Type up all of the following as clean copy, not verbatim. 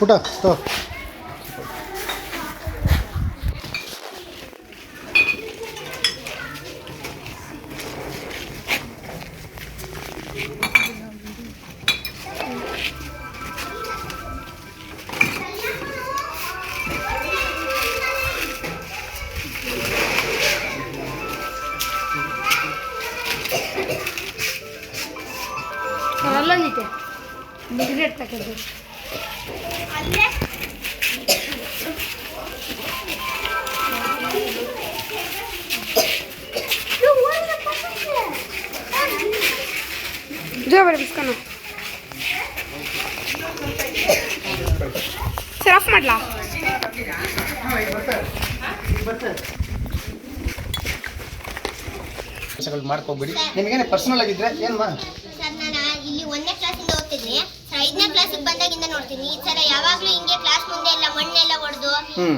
ಪುಟ ತೋ ಅಲ್ಲಂದಿತ್ತೆ ಸಿಗರೇಟ್ ತಗೊಂಡು ಅಲ್ಲೇ ಜೋಬರಿ ಬಿಸ್ಕನು ಸರ್ ಆಫ್ ಮಾಡ್ಲಾ ಮಾಡ್ಕೋಬೇಡಿ. ನಿಮಗೇನೆ ಪರ್ಸನಲ್ ಆಗಿದ್ರೆ ಏನ್ಮಾ ಸರ್ ನಾನು ಇಲ್ಲಿ 1ನೇ ಕ್ಲಾಸಿಂದ ಓದ್ತಿದ್ನಿ. 5ನೇ ಕ್ಲಾಸಿಗೆ ಬಂದಾಗಿಂದ ನೋಡ್ತೀನಿ ಈ ತರ ಯಾವಾಗ್ಲೂ ಹಿಂಗೆ ಕ್ಲಾಸ್ ಮುಂದೆ ಎಲ್ಲ ಮಣ್ಣೆಲ್ಲ ಹೊಡೆದು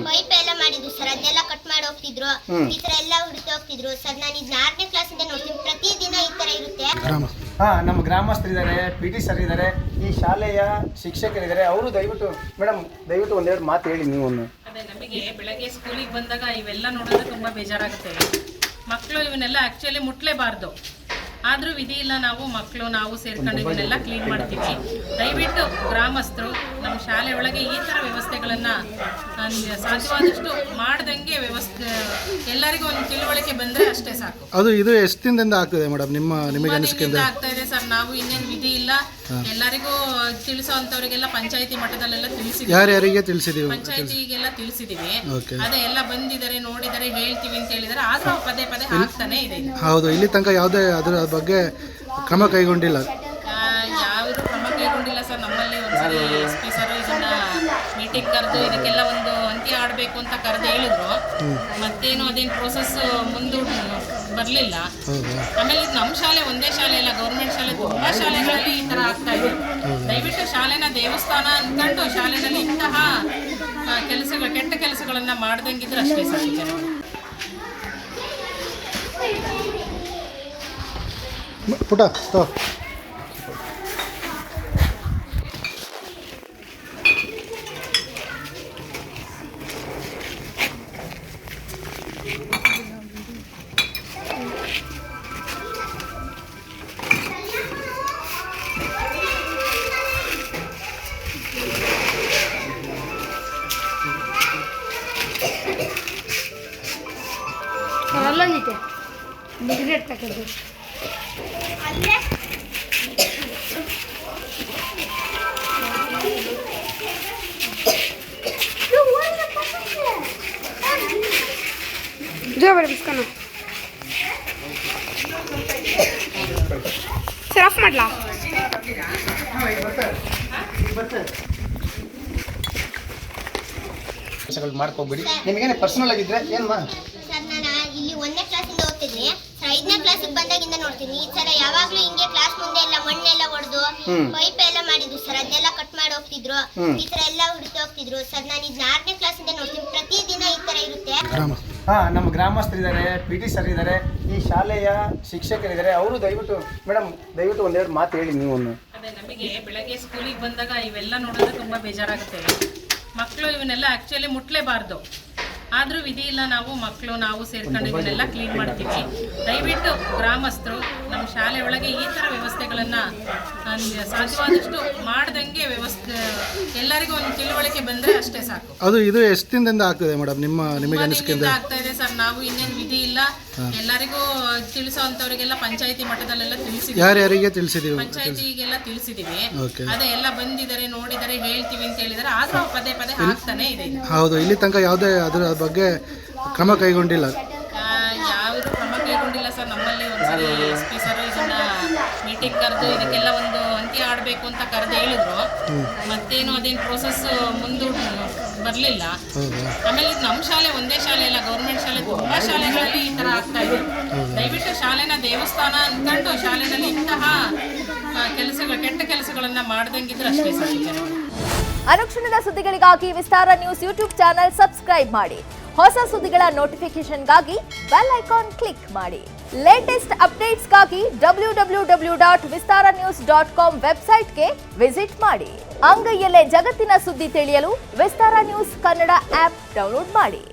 ಪೈಪ್ ಎಲ್ಲ ಮಾಡಿದ್ರು ಸರ್. ಅದನ್ನೆಲ್ಲ ಕಟ್ ಮಾಡಿ ಹೋಗ್ತಿದ್ರು. ಈ ತರ ಎಲ್ಲ ಹುಡುಕಿ ಹೋಗ್ತಿದ್ರು ಸರ್. ನಾನು ಇದು 4ನೇ ಕ್ಲಾಸಿಂದ ನೋಡ್ತೀನಿ. ಪ್ರತಿದಿನ ಈ ತರ ಇರುತ್ತೆ. ನಮ್ಮ ಗ್ರಾಮಸ್ಥರಿದ್ದಾರೆ, PT ಸರ್ ಇದ್ದಾರೆ, ಈ ಶಾಲೆಯ ಶಿಕ್ಷಕರಿದ್ದಾರೆ. ಅವರು ದಯವಿಟ್ಟು ಒಂದೆರಡು ಮಾತು ಹೇಳಿ ನೀವು. ಅದೇ ನಮಗೆ ಬೆಳಗ್ಗೆ ಸ್ಕೂಲಿಗೆ ಬಂದಾಗ ಇವೆಲ್ಲ ನೋಡಿದ್ರೆ ತುಂಬ ಬೇಜಾರಾಗುತ್ತೆ. ಮಕ್ಕಳು ಇವನ್ನೆಲ್ಲ ಆ್ಯಕ್ಚುಲಿ ಮುಟ್ಲೇಬಾರ್ದು, ಆದರೂ ವಿಧಿ ಇಲ್ಲ. ನಾವು ಸೇರ್ಕೊಂಡು ಇವನ್ನೆಲ್ಲ ಕ್ಲೀನ್ ಮಾಡ್ತೀವಿ. ದಯವಿಟ್ಟು ಗ್ರಾಮಸ್ಥರು ನಮ್ಮ ಶಾಲೆ ಒಳಗೆ ಈ ಥರ ವ್ಯವಸ್ಥೆಗಳನ್ನು ಸಾಧ್ಯವಾದಷ್ಟು ಮಾಡ್ದಂಗೆ ವ್ಯವಸ್ಥೆ ಎಲ್ಲರಿಗೂ ಒಂದು ತಿಳುವಳಿಕೆ ಬಂದರೆ ಅಷ್ಟೇ ಸಾಕು. ಇದು ಎಷ್ಟು ದಿನದಿಂದ ಆಗ್ತದೆ ಮೇಡಮ್ ನಿಮಗೆ ಅನಿಸಿಕೆಯಿಂದ? ಆಗ್ತಾ ಇದೆ ಸರ್. ನಾವು ಇನ್ನೇನು ವಿಧಿ ಇಲ್ಲ, ಎಲ್ಲರಿಗೂ ತಿಳಿಸೋ ಅಂಥವ್ರಿಗೆಲ್ಲ ಪಂಚಾಯತಿ ಮಟ್ಟದಲ್ಲೆಲ್ಲ ತಿಳಿಸಿದ್ದೀವಿ. ಯಾರ್ಯಾರಿಗೆ ತಿಳಿಸಿದ್ದೀವಿ? ಪಂಚಾಯತಿಗೆಲ್ಲ ತಿಳಿಸಿದ್ದೀವಿ. ಅದೇ ಎಲ್ಲ ಬಂದಿದ್ದಾರೆ, ನೋಡಿದರೆ ಹೇಳ್ತೀವಿ ಅಂತ ಹೇಳಿದರೆ, ಆದರೂ ಪದೇ ಪದೇ ಆಗ್ತಾನೆ ಇದೆ. ಹೌದು, ಇಲ್ಲಿ ತನಕ ಯಾವುದೇ ಅದರ ಬಗ್ಗೆ ಕ್ರಮ ಕೈಗೊಂಡಿಲ್ಲ. ಯಾವುದು ಕ್ರಮ ಕೈಗೊಂಡಿಲ್ಲ ಸರ್. ನಮ್ಮಲ್ಲಿ ಒಂದ್ಸರಿ SP ಸರ್ ಇದನ್ನ ಮೀಟಿಂಗ್ ಕರೆದು ಇದಕ್ಕೆಲ್ಲ ಒಂದು ಅಂತ್ಯ ಆಡಬೇಕು ಅಂತ ಕರೆದು ಹೇಳಿದ್ರು. ಮತ್ತೇನು ಅದೇನು ಪ್ರೋಸೆಸ್ ಮುಂದೆ ಬರಲಿಲ್ಲ. ಆಮೇಲೆ ಇದು ನಮ್ಮ ಶಾಲೆ ಒಂದೇ ಶಾಲೆ ಇಲ್ಲ, ಗೌರ್ಮೆಂಟ್ ಶಾಲೆ ತುಂಬ ಶಾಲೆಗಳಲ್ಲಿ ಈ ಥರ ಆಗ್ತಾ ಇದೆ. ದಯವಿಟ್ಟು ಶಾಲೆನ ದೇವಸ್ಥಾನ ಅಂದ್ಕೊಂಡು ಶಾಲೆನಲ್ಲಿ ಇಂತಹ ಕೆಟ್ಟ ಕೆಲಸಗಳನ್ನು ಮಾಡ್ದಂಗಿದ್ರೆ ಅಷ್ಟೇ ಸಾಧ್ಯ. ಪುಟ ತೋ ಅಲ್ಲಂದಿತ್ತೆ ಸಿಗರೇಟ್ ತಗೊಂಡು ಅಲ್ಲೇ ಜೋಬರಿ ಬಿಸ್ಕನು ಸರ್ ಆಫ್ ಮಾಡ್ಲಾ ಮಾಡ್ಕೋಬೇಡಿ. ನಿಮಗೇನೆ ಪರ್ಸನಲ್ ಆಗಿದ್ರೆ ಏನ್ಮಾ ಸರ್ ನಾನು ಇಲ್ಲಿ 1ನೇ ಕ್ಲಾಸಿಂದ ಓದ್ತಿದ್ನಿ. 5ನೇ ಕ್ಲಾಸಿಗೆ ಬಂದಾಗಿಂದ ನೋಡ್ತೀನಿ ಈ ತರ ಯಾವಾಗ್ಲೂ ಹಿಂಗೆ ಕ್ಲಾಸ್ ಮುಂದೆ ಎಲ್ಲ ಮಣ್ಣೆಲ್ಲ ಹೊಡೆದು ಪೈಪ್ ಎಲ್ಲ ಮಾಡಿದ್ರು ಸರ್. ಅದನ್ನೆಲ್ಲ ಕಟ್ ಮಾಡಿ ಹೋಗ್ತಿದ್ರು. ಈ ತರ ಎಲ್ಲ ಹುಡುಕಿ ಹೋಗ್ತಿದ್ರು ಸರ್. ನಾನು ಇದು 4ನೇ ಕ್ಲಾಸಿಂದ ನೋಡ್ತೀನಿ. ಪ್ರತಿದಿನ ಈ ತರ ಇರುತ್ತೆ. ನಮ್ಮ ಗ್ರಾಮಸ್ಥರಿದ್ದಾರೆ, PT ಸರ್ ಇದ್ದಾರೆ, ಈ ಶಾಲೆಯ ಶಿಕ್ಷಕರಿದ್ದಾರೆ. ಅವರು ದಯವಿಟ್ಟು ಒಂದೆರಡು ಮಾತು ಹೇಳಿ ನೀವು. ಅದೇ ನಮಗೆ ಬೆಳಗ್ಗೆ ಸ್ಕೂಲಿಗೆ ಬಂದಾಗ ಇವೆಲ್ಲ ನೋಡಿದ್ರೆ ತುಂಬ ಬೇಜಾರಾಗುತ್ತೆ. ಮಕ್ಕಳು ಇವನ್ನೆಲ್ಲ ಆ್ಯಕ್ಚುಲಿ ಮುಟ್ಲೇಬಾರ್ದು, ಆದರೂ ವಿಧಿ ಇಲ್ಲ. ನಾವು ಸೇರ್ಕೊಂಡು ಇವನ್ನೆಲ್ಲ ಕ್ಲೀನ್ ಮಾಡ್ತೀವಿ. ದಯವಿಟ್ಟು ಗ್ರಾಮಸ್ಥರು ನಮ್ಮ ಶಾಲೆ ಒಳಗೆ ಈ ಥರ ವ್ಯವಸ್ಥೆಗಳನ್ನು ಸಾಧ್ಯವಾದಷ್ಟು ಮಾಡ್ದಂಗೆ ವ್ಯವಸ್ಥೆ ಎಲ್ಲರಿಗೂ ಒಂದು ತಿಳುವಳಿಕೆ ಬಂದರೆ ಅಷ್ಟೇ ಸಾಕು. ಇದು ಎಷ್ಟು ದಿನದಿಂದ ಆಗ್ತದೆ ಮೇಡಮ್ ನಿಮಗೆ ಅನಿಸಿಕೆಯಿಂದ? ಆಗ್ತಾ ಇದೆ ಸರ್. ನಾವು ಇನ್ನೇನು ವಿಧಿ ಇಲ್ಲ, ಎಲ್ಲರಿಗೂ ತಿಳಿಸೋ ಅಂಥವ್ರಿಗೆಲ್ಲ ಪಂಚಾಯತಿ ಮಟ್ಟದಲ್ಲೆಲ್ಲ ತಿಳಿಸಿದ್ದೀವಿ. ಯಾರ್ಯಾರಿಗೆ ತಿಳಿಸಿದ್ದೀವಿ? ಪಂಚಾಯತಿಗೆಲ್ಲ ತಿಳಿಸಿದ್ದೀವಿ. ಅದೇ ಎಲ್ಲ ಬಂದಿದ್ದಾರೆ, ನೋಡಿದರೆ ಹೇಳ್ತೀವಿ ಅಂತ ಹೇಳಿದರೆ, ಆದರೂ ಪದೇ ಪದೇ ಆಗ್ತಾನೆ ಇದೆ. ಹೌದು, ಇಲ್ಲಿ ತನಕ ಯಾವುದೇ ಅದರ ಬಗ್ಗೆ ಕ್ರಮ ಕೈಗೊಂಡಿಲ್ಲ. ಯಾವುದು ಕ್ರಮ ಕೈಗೊಂಡಿಲ್ಲ ಸರ್. ನಮ್ಮಲ್ಲಿ ಒಂದ್ಸರಿ SP ಸರ್ ಇದನ್ನ ಮೀಟಿಂಗ್ ಕರೆದು ಇದಕ್ಕೆಲ್ಲ ಒಂದು ಅಂತ್ಯ ಆಡಬೇಕು ಅಂತ ಕರೆದು ಹೇಳಿದ್ರು. ಮತ್ತೇನು ಅದೇನು ಪ್ರೋಸೆಸ್ ಮುಂದೆ ಬರಲಿಲ್ಲ. ಆಮೇಲೆ ಇದು ನಮ್ಮ ಶಾಲೆ ಒಂದೇ ಶಾಲೆ ಇಲ್ಲ, ಗೌರ್ಮೆಂಟ್ ಶಾಲೆ ತುಂಬ ಶಾಲೆಗಳಲ್ಲಿ ಈ ಥರ ಆಗ್ತಾ ಇದೆ. ದಯವಿಟ್ಟು ಶಾಲೆನ ದೇವಸ್ಥಾನ ಅಂದ್ಕೊಂಡು ಶಾಲೆನಲ್ಲಿ ಇಂತಹ ಕೆಟ್ಟ ಕೆಲಸಗಳನ್ನು ಮಾಡ್ದಂಗಿದ್ರೆ ಅಷ್ಟೇ ಸಾಧ್ಯ. ಅನುಕ್ಷಣದ ಸುದ್ದಿಗಳಿಗಾಗಿ ವಿಸ್ತಾರ ನ್ಯೂಸ್ ಯೂಟ್ಯೂಬ್ ಚಾನೆಲ್ ಸಬ್ಸ್ಕ್ರೈಬ್ ಮಾಡಿ. ಹೊಸ ಸುದ್ದಿಗಳ ನೋಟಿಫಿಕೇಶನ್ಗಾಗಿ ಬೆಲ್ ಐಕಾನ್ ಕ್ಲಿಕ್ ಮಾಡಿ. ಲೇಟೆಸ್ಟ್ ಅಪ್ಡೇಟ್ಸ್ಗಾಗಿ www.vistaranews.com ವೆಬ್ಸೈಟ್ಗೆ ವಿಸಿಟ್ ಮಾಡಿ. ಅಂಗೈಯಲ್ಲೇ ಜಗತ್ತಿನ ಸುದ್ದಿ ತಿಳಿಯಲು ವಿಸ್ತಾರ ನ್ಯೂಸ್ ಕನ್ನಡ ಆಪ್ ಡೌನ್ಲೋಡ್ ಮಾಡಿ.